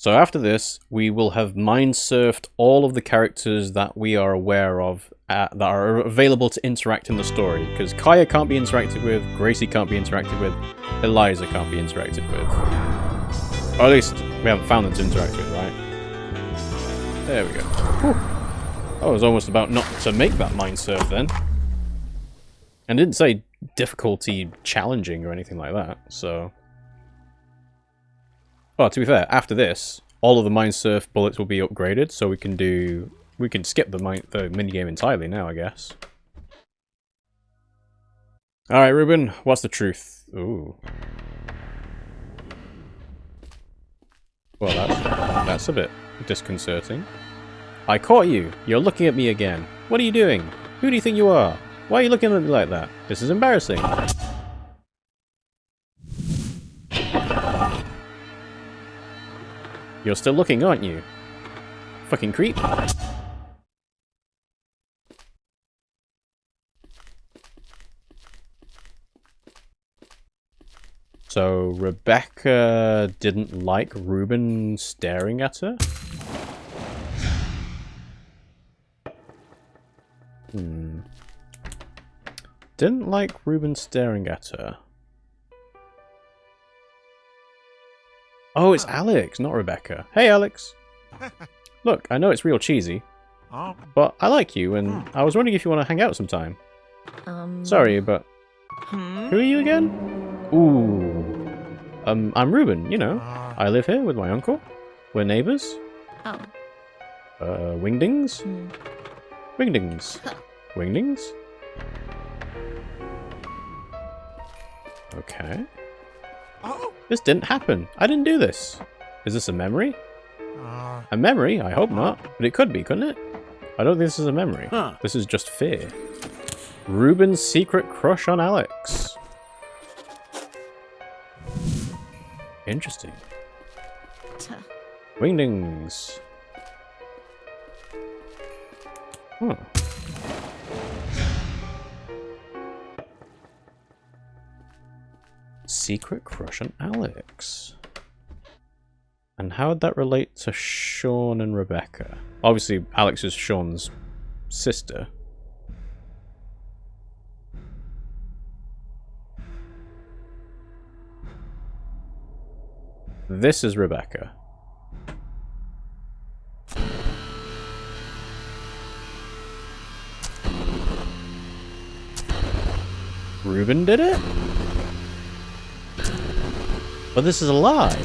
So after this, we will have mind-surfed all of the characters that we are aware of that are available to interact in the story. Because Kaya can't be interacted with, Gracie can't be interacted with, Eliza can't be interacted with. Or at least we haven't found them to interact with, right? There we go. Whew. I was almost about not to make that mind-surf then. And didn't say difficulty challenging or anything like that, so... Well, to be fair, after this, all of the Mindsurf bullets will be upgraded, so we can skip the minigame entirely now, I guess. Alright, Reuben, what's the truth? Ooh. Well, that's a bit disconcerting. I caught you! You're looking at me again. What are you doing? Who do you think you are? Why are you looking at me like that? This is embarrassing. You're still looking, aren't you? Fucking creep. So, Rebecca didn't like Reuben staring at her? Didn't like Reuben staring at her. Oh, it's Alex, not Rebecca. Hey, Alex. Look, I know it's real cheesy, but I like you, and I was wondering if you want to hang out sometime. Sorry, but... Who are you again? Ooh. I'm Reuben, you know. I live here with my uncle. We're neighbors. Oh. Wingdings? Wingdings. Wingdings? Okay. This didn't happen. I didn't do this. Is this a memory? A memory? I hope not. But it could be, couldn't it? I don't think this is a memory. This is just fear. Reuben's secret crush on Alex. Interesting. Wingdings. Huh. Secret crush on Alex. And how would that relate to Sean and Rebecca? Obviously, Alex is Sean's sister. This is Rebecca. Reuben did it? But this is a lie.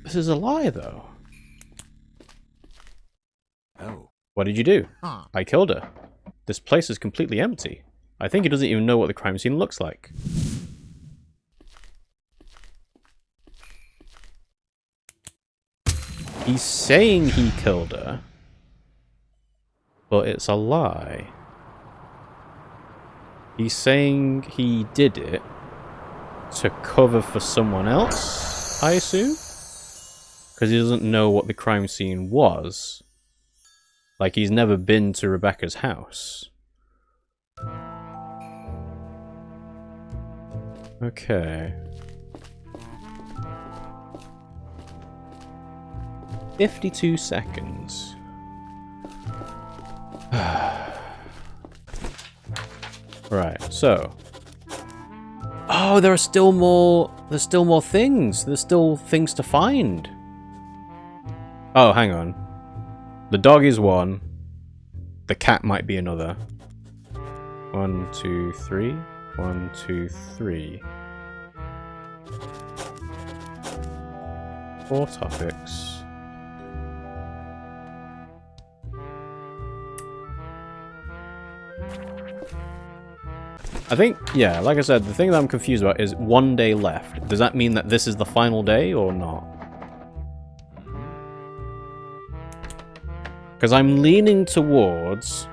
This is a lie, though. Oh. What did you do? I killed her. This place is completely empty. I think he doesn't even know what the crime scene looks like. He's saying he killed her, but it's a lie. He's saying he did it to cover for someone else, I assume? Because he doesn't know what the crime scene was. Like, he's never been to Rebecca's house. Okay. 52 seconds. Right, so. Oh, there are still more. There's still more things. There's still things to find. Oh, hang on. The dog is one. The cat might be another. 1, 2, 3. 1, 2, 3. 4 topics. I think, yeah, like I said, the thing that I'm confused about is 1 day left. Does that mean that this is the final day or not? Because I'm leaning towards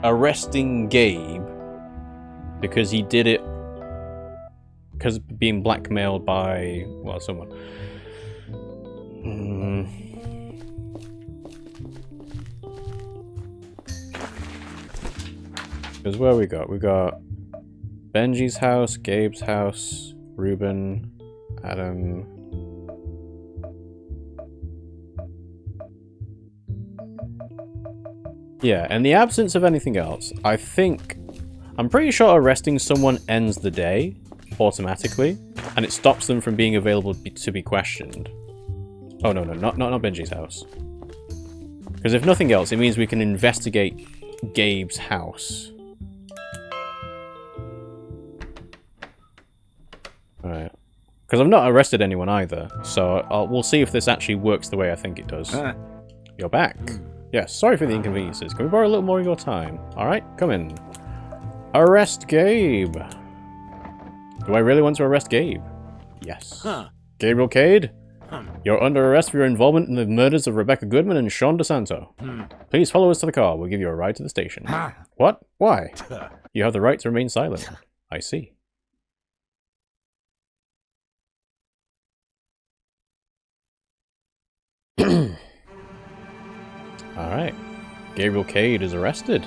arresting Gabe because he did it because being blackmailed by, well, someone. Because where we got? We got Benji's house, Gabe's house, Reuben, Adam. Yeah, in the absence of anything else, I'm pretty sure arresting someone ends the day automatically, and it stops them from being available to be questioned. Oh no, not Benji's house. Because if nothing else, it means we can investigate Gabe's house. Alright. Because I've not arrested anyone either, so we'll see if this actually works the way I think it does. You're back. Yes, sorry for the inconveniences. Can we borrow a little more of your time? Alright, come in. Arrest Gabe. Do I really want to arrest Gabe? Yes. Gabriel Cade, you're under arrest for your involvement in the murders of Rebecca Goodman and Sean DeSanto. Please follow us to the car. We'll give you a ride to the station. What? Why? You have the right to remain silent. I see. Alright. Gabriel Cade is arrested.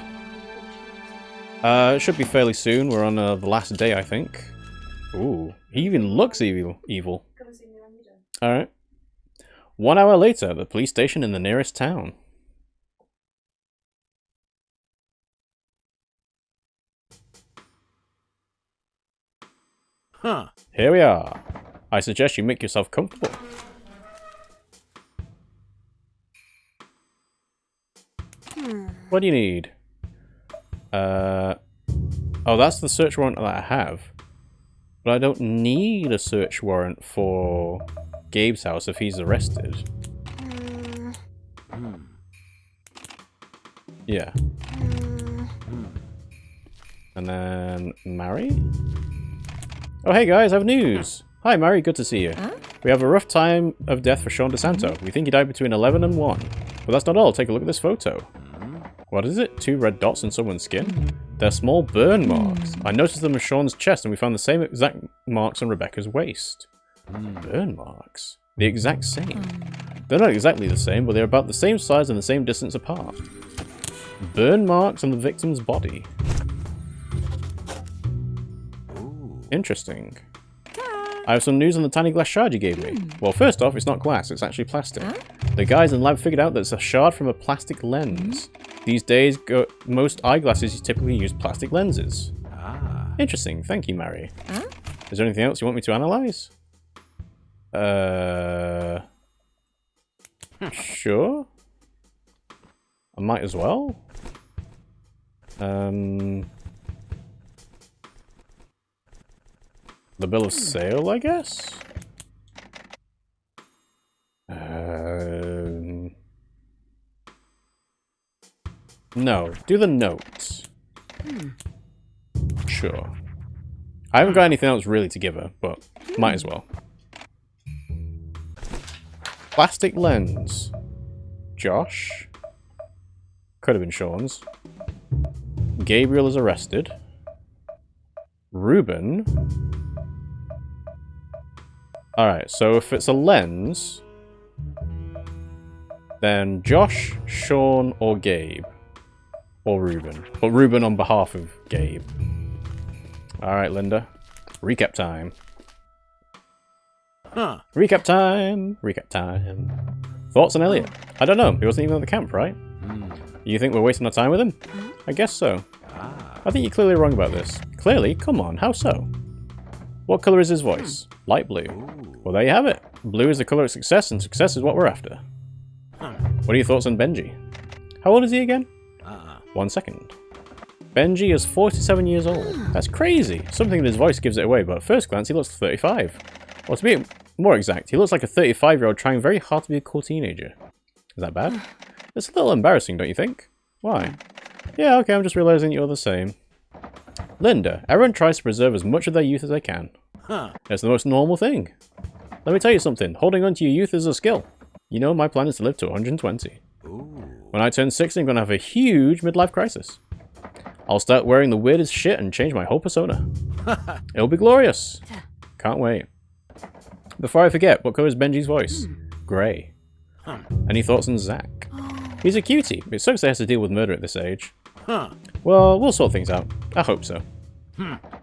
It should be fairly soon. We're on the last day, I think. Ooh, he even looks evil. Alright. 1 hour later, at the police station in the nearest town. Here we are. I suggest you make yourself comfortable. What do you need? Oh, that's the search warrant that I have. But I don't need a search warrant for Gabe's house if he's arrested. Yeah. And then Mary? Oh, hey guys, I have news! Hi Mary, good to see you. We have a rough time of death for Sean DeSanto. We think he died between 11 and 1. But that's not all, take a look at this photo. What is it? 2 red dots on someone's skin? They're small burn marks. I noticed them on Sean's chest and we found the same exact marks on Rebecca's waist. Burn marks? The exact same? They're not exactly the same, but they're about the same size and the same distance apart. Burn marks on the victim's body. Interesting. I have some news on the tiny glass shard you gave me. Well, first off, it's not glass, it's actually plastic. The guys in the lab figured out that it's a shard from a plastic lens. These days, most eyeglasses typically use plastic lenses. Interesting, thank you, Mary. Is there anything else you want me to analyze? Sure. I might as well. The bill of sale, I guess? No, do the notes. Sure. I haven't got anything else really to give her, but might as well. Plastic lens. Josh. Could have been Sean's. Gabriel is arrested. Reuben. Alright, so if it's a lens, then Josh, Sean, or Gabe. Or Reuben. But Reuben on behalf of Gabe. Alright, Linda. Recap time. Recap time! Recap time. Thoughts on Elliot? I don't know. He wasn't even at the camp, right? You think we're wasting our time with him? I guess so. I think you're clearly wrong about this. Clearly? Come on, how so? What colour is his voice? Light blue. Well, there you have it. Blue is the colour of success, and success is what we're after. What are your thoughts on Benji? How old is he again? 1 second. Benji is 47 years old. That's crazy. Something in his voice gives it away, but at first glance he looks 35. Or to be more exact, he looks like a 35-year-old trying very hard to be a cool teenager. Is that bad? It's a little embarrassing, don't you think? Why? Yeah, okay, I'm just realising you're the same. Linda, everyone tries to preserve as much of their youth as they can. It's the most normal thing. Let me tell you something, holding on to your youth is a skill. You know, my plan is to live to 120. When I turn 60, I'm going to have a huge midlife crisis. I'll start wearing the weirdest shit and change my whole persona. It'll be glorious. Can't wait. Before I forget, what colour is Benji's voice? Grey. Any thoughts on Zach? He's a cutie, but it sucks they has to deal with murder at this age. Well, we'll sort things out. I hope so.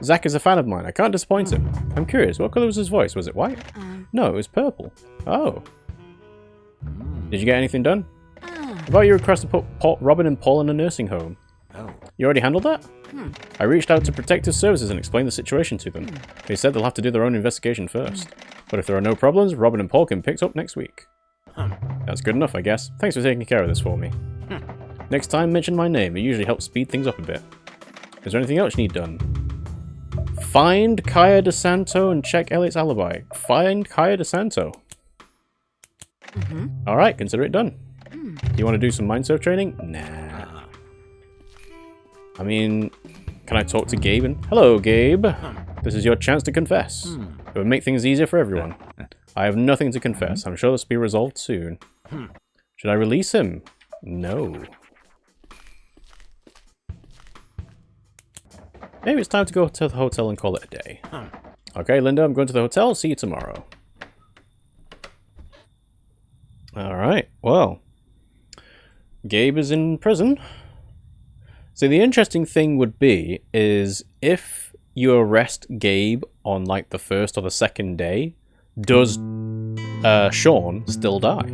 Zach is a fan of mine. I can't disappoint him. I'm curious, what colour was his voice? Was it white? No, it was purple. Oh. Did you get anything done? About your request to put Robin and Paul in a nursing home. You already handled that? I reached out to Protective Services and explained the situation to them. They said they'll have to do their own investigation first. But if there are no problems, Robin and Paul can be picked up next week. That's good enough, I guess. Thanks for taking care of this for me. Next time, mention my name. It usually helps speed things up a bit. Is there anything else you need done? Find Kaya DeSanto and check Elliot's alibi. Find Kaya DeSanto. Alright, consider it done. Do you want to do some mindsurf training? Nah. I mean, can I talk to Gabe? Hello, Gabe. This is your chance to confess. It would make things easier for everyone. I have nothing to confess. I'm sure this will be resolved soon. Should I release him? No. Maybe it's time to go to the hotel and call it a day. Okay, Linda, I'm going to the hotel. See you tomorrow. Alright, well. Gabe is in prison. So the interesting thing would be, is if you arrest Gabe on like the first or the second day, does Sean still die?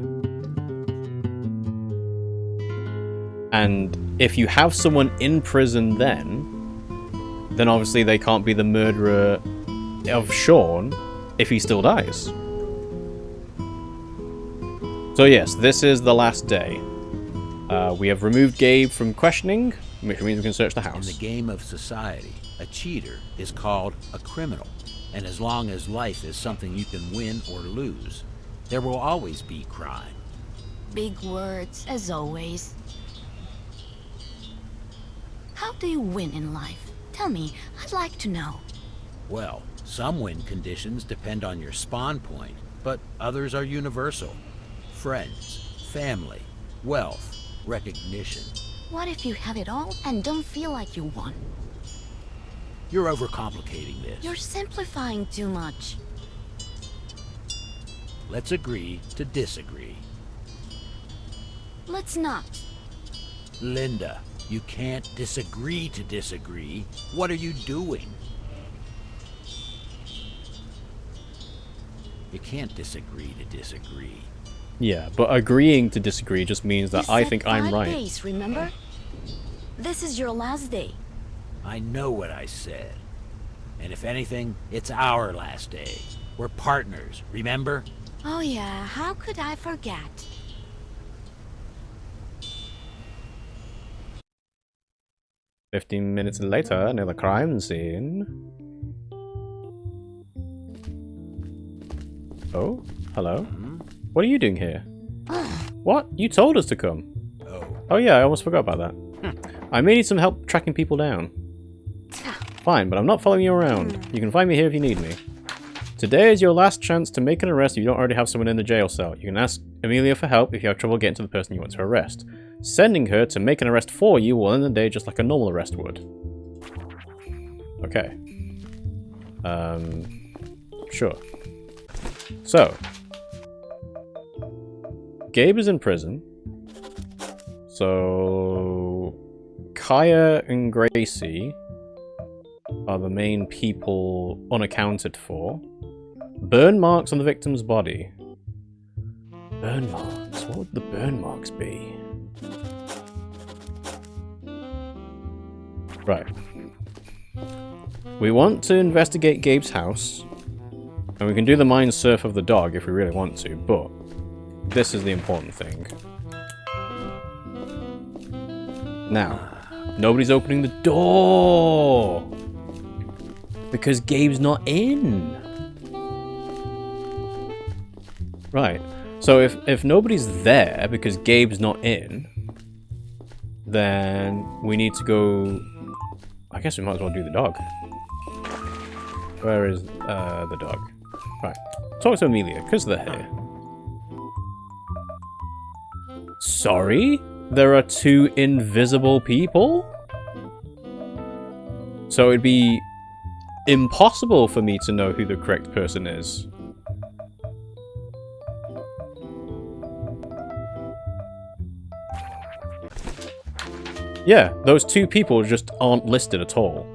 And if you have someone in prison then obviously they can't be the murderer of Sean if he still dies. So yes, this is the last day. We have removed Gabe from questioning, which means we can search the house. In the game of society, a cheater is called a criminal. And as long as life is something you can win or lose, there will always be crime. Big words, as always. How do you win in life? Tell me, I'd like to know. Well, some win conditions depend on your spawn point, but others are universal. Friends, family, wealth, recognition. What if you have it all and don't feel like you won? You're overcomplicating this. You're simplifying too much. Let's agree to disagree. Let's not. Linda, you can't disagree to disagree. What are you doing? You can't disagree to disagree. Yeah, but agreeing to disagree just means that I think I'm right. 5 days, remember? This is your last day. I know what I said. And if anything, it's our last day. We're partners, remember? Oh yeah, how could I forget? "15 minutes later, near the crime scene." Oh, hello. What are you doing here? What? You told us to come. Oh yeah, I almost forgot about that. I may need some help tracking people down. Fine, but I'm not following you around. You can find me here if you need me. Today is your last chance to make an arrest if you don't already have someone in the jail cell. You can ask Amelia for help if you have trouble getting to the person you want to arrest. Sending her to make an arrest for you will end the day just like a normal arrest would. Okay. Sure. So. Gabe is in prison. So Kaya and Gracie are the main people unaccounted for. Burn marks on the victim's body. Burn marks? What would the burn marks be? Right. We want to investigate Gabe's house. And we can do the mind surf of the dog if we really want to, but this is the important thing. Now, nobody's opening the door! Because Gabe's not in! Right. So if nobody's there because Gabe's not in, then we need to go... I guess we might as well do the dog. Where is the dog? Right. Talk to Amelia, because they're here. Sorry? There are 2 invisible people? So it'd be impossible for me to know who the correct person is. Yeah, those two people just aren't listed at all.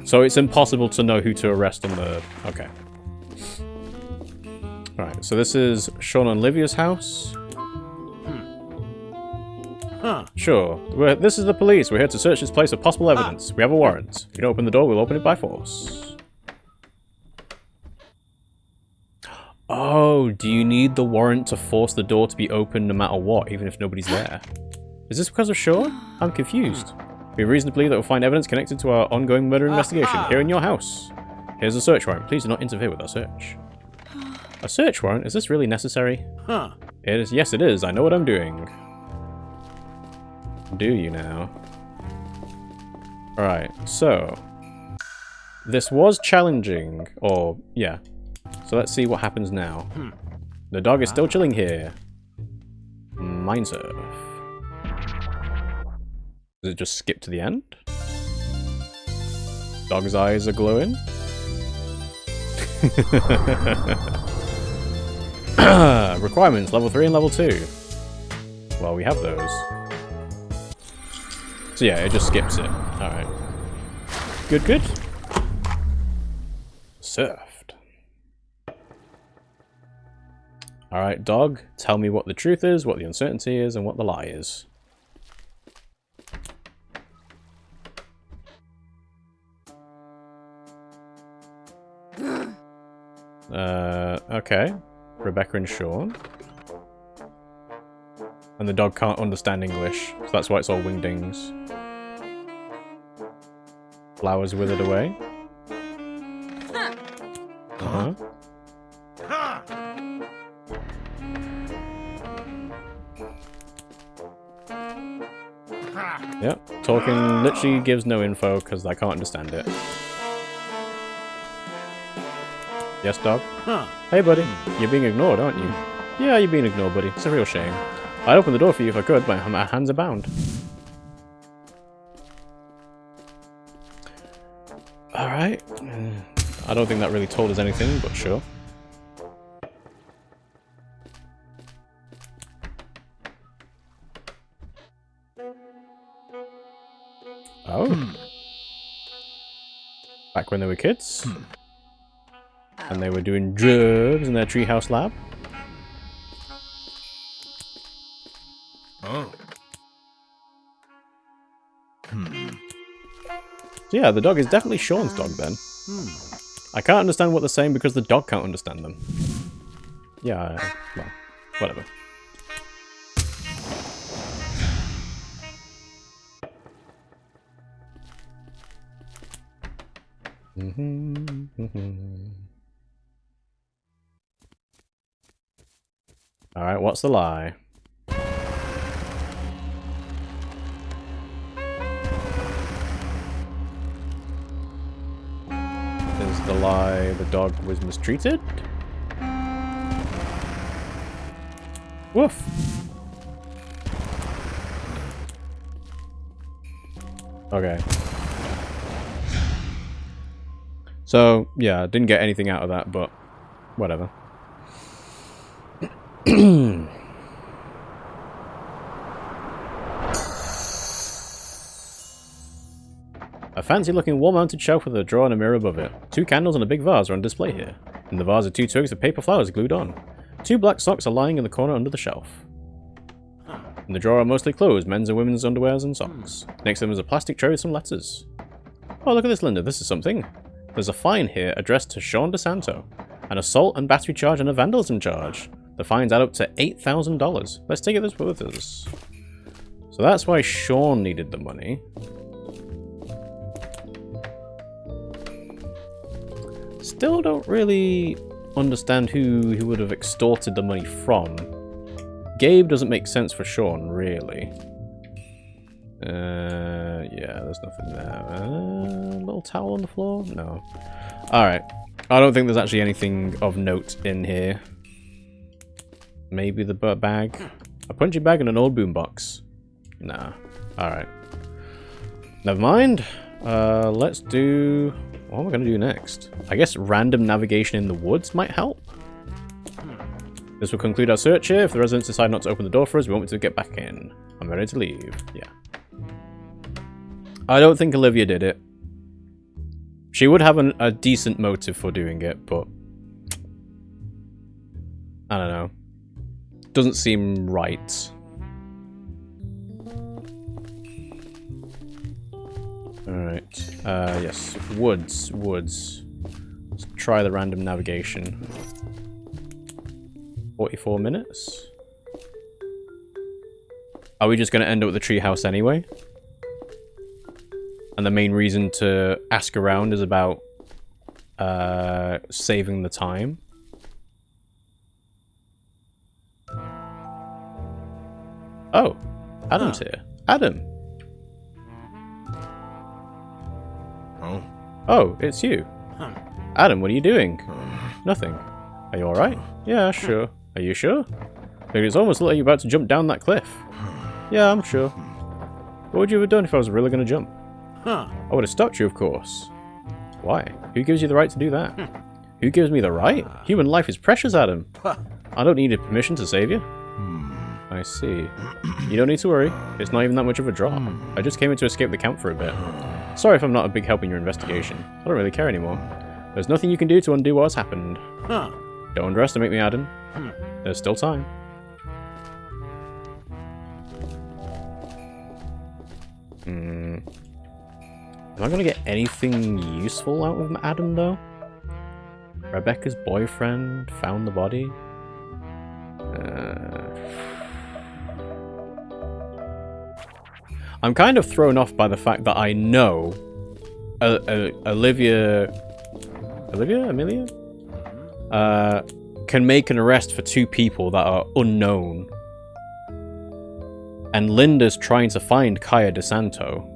So it's impossible to know who to arrest on the... Okay. Alright, so this is Sean and Livia's house. Sure. This is the police. We're here to search this place for possible evidence. We have a warrant. If you don't open the door, we'll open it by force. Oh, do you need the warrant to force the door to be open no matter what, even if nobody's there? Is this because of Sean? I'm confused. We have reason to believe that we'll find evidence connected to our ongoing murder investigation here in your house. Here's a search warrant. Please do not interfere with our search. A search warrant? Is this really necessary? It is. Yes, it is. I know what I'm doing. Do you now? Alright, so... This was challenging. Or, yeah. So let's see what happens now. The dog is still chilling here. Mindsurf. Does it just skip to the end? Dog's eyes are glowing. Requirements, level 3 and level 2. Well, we have those. So yeah, it just skips it. Alright. Good, good. Surfed. Alright, dog, tell me what the truth is, what the uncertainty is, and what the lie is. Okay. Rebecca and Sean. And the dog can't understand English, so that's why it's all wingdings. Flowers withered away. Uh-huh. Yep, talking literally gives no info because I can't understand it. Yes, dog? Hey, buddy. You're being ignored, aren't you? Yeah, you're being ignored, buddy. It's a real shame. I'd open the door for you if I could, but my hands are bound. Alright. I don't think that really told us anything, but sure. Oh. Back when they were kids. And they were doing drugs in their treehouse lab. Oh. So yeah, the dog is definitely Sean's dog then. I can't understand what they're saying because the dog can't understand them. Yeah, well, whatever. Alright, what's the lie? Is the lie the dog was mistreated? Woof! Okay. So, yeah, didn't get anything out of that, but whatever. A fancy-looking wall-mounted shelf with a drawer and a mirror above it. 2 candles and a big vase are on display here. In the vase are 2 twigs of paper flowers glued on. 2 black socks are lying in the corner under the shelf. In the drawer are mostly clothes, men's and women's underwears and socks. Next to them is a plastic tray with some letters. Oh, look at this, Linda. This is something. There's a fine here addressed to Sean DeSanto. An assault and battery charge and a vandalism charge. The fines add up to $8,000. Let's take this with us. So that's why Sean needed the money. Still don't really understand who he would have extorted the money from. Gabe doesn't make sense for Sean, really. Yeah, there's nothing there. Little towel on the floor? No. Alright. I don't think there's actually anything of note in here. Maybe the bag? A punching bag and an old boombox. Nah. Alright. Never mind. Let's do... What am I going to do next? I guess random navigation in the woods might help. This will conclude our search here. If the residents decide not to open the door for us, we want to get back in. I'm ready to leave. Yeah. I don't think Olivia did it. She would have a decent motive for doing it, but I don't know. Doesn't seem right. Alright. Yes. Woods. Let's try the random navigation. 44 minutes? Are we just going to end up at the treehouse anyway? And the main reason to ask around is about saving the time? Oh, Adam's here. Adam. Oh, it's you. Adam, what are you doing? Nothing. Are you alright? Yeah, sure. Are you sure? Because it's almost like you're about to jump down that cliff. Yeah, I'm sure. What would you have done if I was really going to jump? I would have stopped you, of course. Why? Who gives you the right to do that? Who gives me the right? Human life is precious, Adam. I don't need a permission to save you. I see. You don't need to worry. It's not even that much of a drop. I just came in to escape the camp for a bit. Sorry if I'm not a big help in your investigation. I don't really care anymore. There's nothing you can do to undo what has happened. Don't underestimate me, Adam. There's still time. Am I going to get anything useful out of Adam, though? Rebecca's boyfriend found the body. I'm kind of thrown off by the fact that I know Amelia? Can make an arrest for 2 people that are unknown. And Linda's trying to find Kaya DeSanto.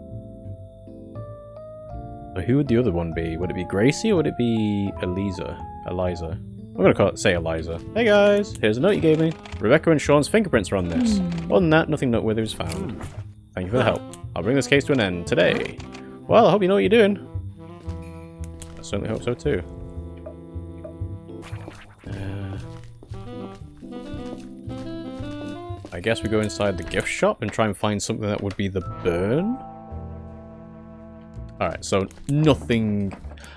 So who would the other one be? Would it be Gracie or would it be Eliza? I'm gonna say Eliza. Hey guys, here's a note you gave me. Rebecca and Sean's fingerprints are on this. Other than that, nothing noteworthy was found. Thank you for the help. I'll bring this case to an end today. Well, I hope you know what you're doing. I certainly hope so too. I guess we go inside the gift shop and try and find something that would be the burn. Alright, so nothing...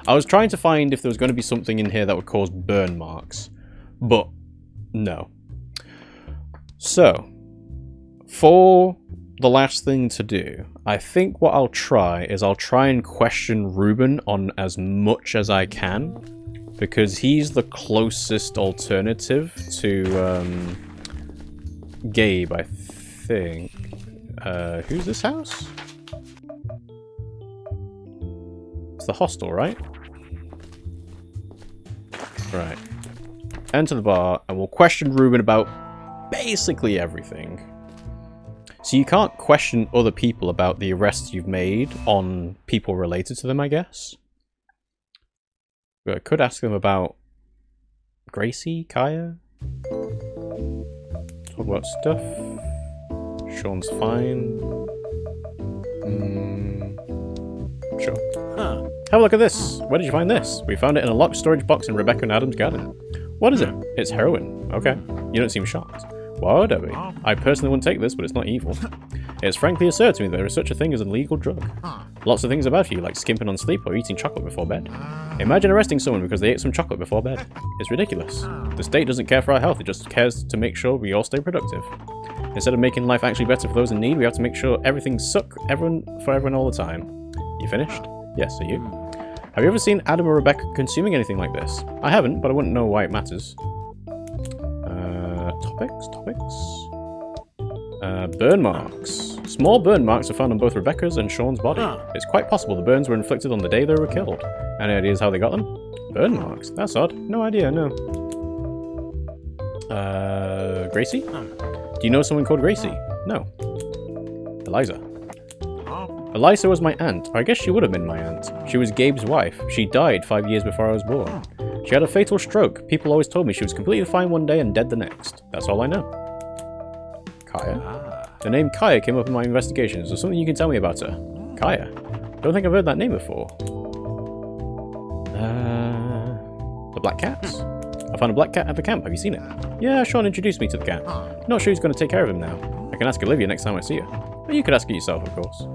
I was trying to find if there was going to be something in here that would cause burn marks, but no. So, for the last thing to do, I think what I'll try is I'll try and question Reuben on as much as I can, because he's the closest alternative to Gabe, I think. Who's this house? It's the hostel, right? Right. Enter the bar, and we'll question Reuben about basically everything. So you can't question other people about the arrests you've made on people related to them, I guess. But I could ask them about Gracie, Kaya. Talk about stuff. Sean's fine. Sure. Have a look at this. Where did you find this? We found it in a locked storage box in Rebecca and Adam's garden. What is it? It's heroin. Okay. You don't seem shocked. Why would I be? I personally wouldn't take this, but it's not evil. It's frankly absurd to me that there is such a thing as a legal drug. Lots of things about you, like skimping on sleep or eating chocolate before bed. Imagine arresting someone because they ate some chocolate before bed. It's ridiculous. The state doesn't care for our health, it just cares to make sure we all stay productive. Instead of making life actually better for those in need, we have to make sure everything's for everyone all the time. You finished? Yes, are you? Have you ever seen Adam or Rebecca consuming anything like this? I haven't, but I wouldn't know why it matters. Topics? Burn marks. Small burn marks are found on both Rebecca's and Sean's body. It's quite possible the burns were inflicted on the day they were killed. Any ideas how they got them? Burn marks? That's odd. No idea, no. Gracie? Do you know someone called Gracie? No. Eliza. Eliza was my aunt. I guess she would have been my aunt. She was Gabe's wife. She died 5 years before I was born. She had a fatal stroke. People always told me she was completely fine one day and dead the next. That's all I know. Kaya? The name Kaya came up in my investigations. Is there something you can tell me about her? Kaya? Don't think I've heard that name before. The black cats? I found a black cat at the camp. Have you seen it? Yeah, Sean introduced me to the cat. Not sure who's going to take care of him now. I can ask Olivia next time I see her. But you could ask it yourself, of course.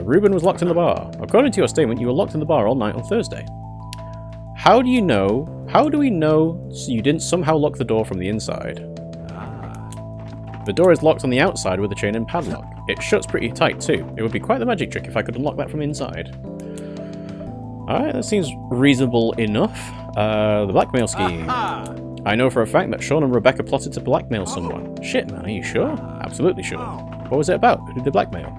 Reuben was locked in the bar. According to your statement, you were locked in the bar all night on Thursday. How do we know so you didn't somehow lock the door from the inside? The door is locked on the outside with a chain and padlock. It shuts pretty tight too. It would be quite the magic trick if I could unlock that from inside. Alright, that seems reasonable enough. The blackmail scheme. I know for a fact that Sean and Rebecca plotted to blackmail someone. Shit, man, are you sure? Absolutely sure. What was it about? Who did they blackmail?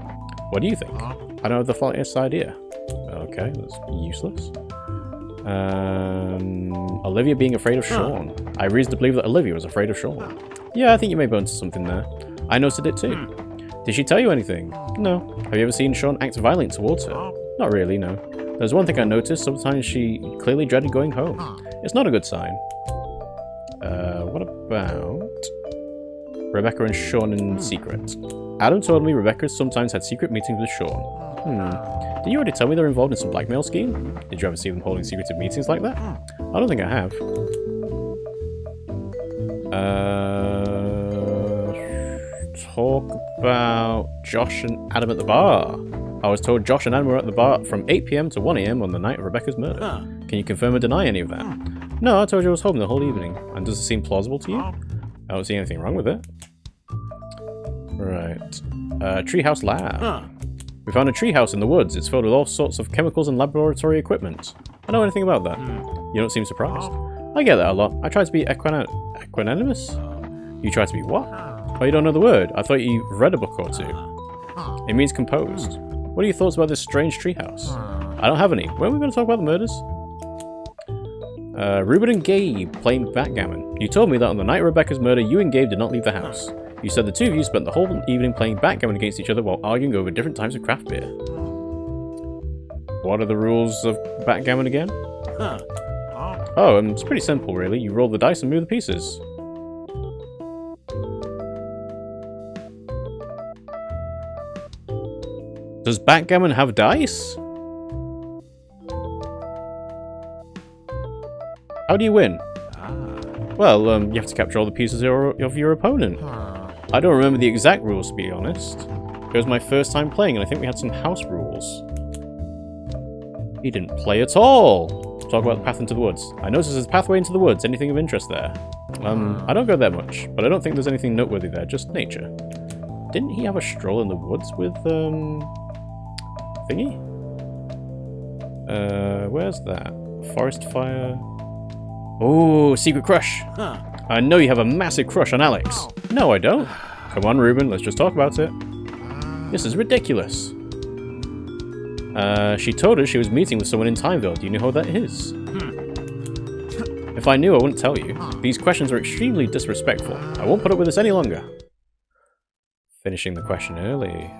What do you think? I don't have the slightest idea. Okay, that's useless. Olivia being afraid of Sean. I have reason to believe that Olivia was afraid of Sean. Yeah, I think you may be onto something there. I noticed it too. Did she tell you anything? No. Have you ever seen Sean act violent towards her? Not really, no. There's one thing I noticed. Sometimes she clearly dreaded going home. It's not a good sign. What about Rebecca and Sean in secret? Adam told me Rebecca sometimes had secret meetings with Sean. Did you already tell me they're involved in some blackmail scheme? Did you ever see them holding secretive meetings like that? I don't think I have. Talk about Josh and Adam at the bar. I was told Josh and Adam were at the bar from 8 PM to 1 AM on the night of Rebecca's murder. Can you confirm or deny any of that? No, I told you I was home the whole evening. And does it seem plausible to you? I don't see anything wrong with it. Right. Treehouse lab. We found a treehouse in the woods. It's filled with all sorts of chemicals and laboratory equipment. I know anything about that. You don't seem surprised. I get that a lot. I try to be equanimous? You try to be what? Oh, you don't know the word? I thought you read a book or two. It means composed. What are your thoughts about this strange treehouse? I don't have any. When are we going to talk about the murders? Reuben and Gabe playing backgammon. You told me that on the night of Rebecca's murder, you and Gabe did not leave the house. You said the two of you spent the whole evening playing backgammon against each other while arguing over different types of craft beer. What are the rules of backgammon again? Oh, it's pretty simple, really. You roll the dice and move the pieces. Does backgammon have dice? How do you win? Well, you have to capture all the pieces of your opponent. I don't remember the exact rules, to be honest. It was my first time playing, and I think we had some house rules. He didn't play at all! Talk about the path into the woods. I noticed there's a pathway into the woods. Anything of interest there? I don't go there much, but I don't think there's anything noteworthy there, just nature. Didn't he have a stroll in the woods with, thingy? Where's that? Forest fire... Oh, secret crush! I know you have a massive crush on Alex. No, I don't. Come on, Reuben, let's just talk about it. This is ridiculous. She told us she was meeting with someone in Timeville. Do you know who that is? If I knew, I wouldn't tell you. These questions are extremely disrespectful. I won't put up with this any longer. Finishing the question early.